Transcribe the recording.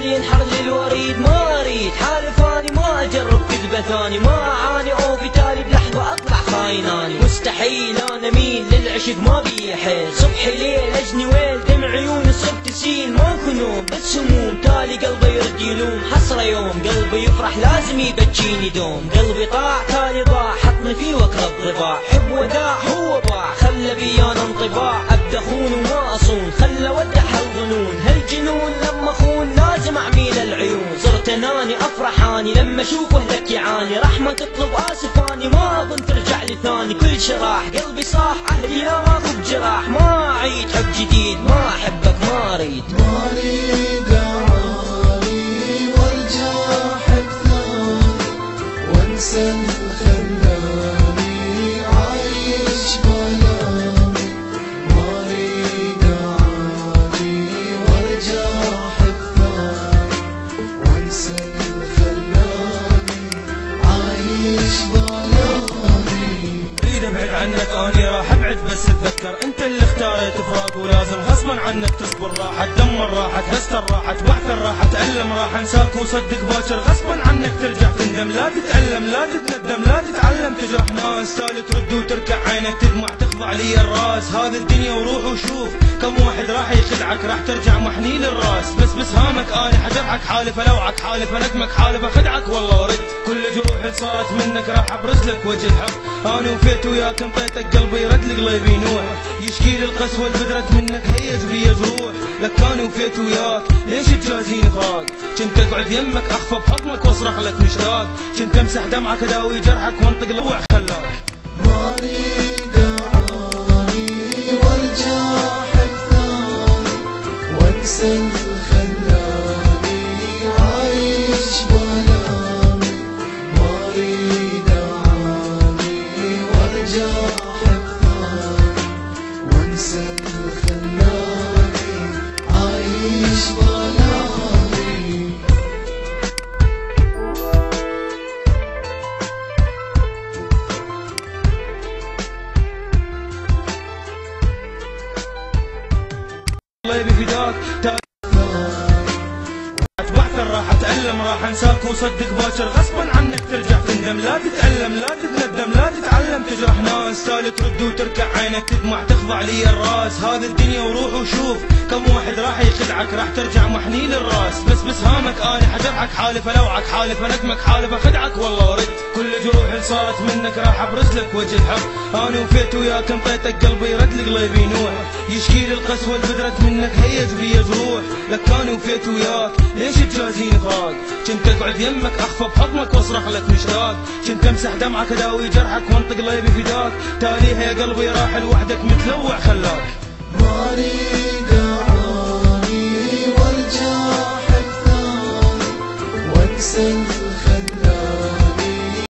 ينحر للوريد ما اريد حالف اني ما اجرب كذبه ثاني ما اعاني او بالتالي بلحظه اطلع خايناني مستحيل انا اميل للعشق ما بي حيل صبحي ليل اجني ويل دمع عيوني صرت تسيل ماكو نوم بس هموم تالي قلبي يرد يلوم حسره يوم قلبي يفرح لازم يبجيني دوم قلبي طاع تالي ضاع حطني فيه واقرب ضباع حب وداع هو باع خلى بي انا انطباع ابدا اخون وما اصون خلى ودع هالظنون هالجنون لما اخون لازم اعميل العيون صرت اناني افرح اني لما اشوفه لك يعاني رحمه تطلب اسف اني ما اظن ترجع لي ثاني كل شراح قلبي صاح اهلي لا ماكو بجراح ما اعيد حب جديد ما احبك ما اريد اعاني وارجع احب ثاني وانسى الخلاني عايش بلامي ما اريد اعاني وارجع احب ثاني وانسى الخلاني عايش بلامي اريد ابعد عنك اني راح ابعد بس اتذكر انت اللي اختاريت فراق ولازم غصبا عنك تصبر راح تدمر راح تهستر راح تبعثر راح تألم راح انساك وصدق باكر غصبا عنك ترجع تندم لا تتألم لا تتندم لا تتعلم تجرح ناس تالي ترد وتركع عينك تدمع تخضع لي الراس هذه الدنيا وروح وشوف كم واحد راح يخدعك راح ترجع محني للراس بس هامك اني حجرحك حالف الوعك حالف اندمك حالف اخدعك والله ورد كل جروح اللي صارت منك راح ابرز لك وجه الحق اني وفيت وياك انطيتك قلبي يرد لي قلبي نوح يشكي لي القسوه اللي بدرت منك هيج بي جروح لك اني وفيت وياك ليش تجازيني فراق كنت اقعد يمك اخفى بحضنك واصرخ لك مشتاق كنت امسح دمعك اداوي جرحك وانطق لوع خلاك ما اريد اعاني وارجع احب ثاني وانسى الخلاني عايش بلامي ما اريد اعاني وارجع احب ثاني وانسى الخلاني عايش بلامي الله يبي فداك اتبعثر راح اتألم راح انساك وصدق باكر غصبا عنك ترجع تندم لا تتألم لا تتندم لا تتعلم تجرح ناس تالي ترد وتركع عينك تدمع تخضع لي الراس هذه الدنيا وروح وشوف كم واحد راح يخدعك راح ترجع محني للراس بس هامك اني حجرحك حالف الوعك حالف اندمك حالف اخدعك والله ورد كل جروح اللي صارت منك راح ابرز لك وجه الحق اني وفيت وياك انطيتك قلبي يرد لي قلبي نوح يشكي لي القسوه اللي بدرت منك هيج بي جروح لك اني وفيت وياك ليش تجازيني فراق كنت اقعد يمك اخفى بحضنك واصرخ لك مشتاق كنت امسح دمعك اداوي جرحك وانطق ليبي فداك تاليها يا قلبي راح لوحدك متلوع خلاك ما اريد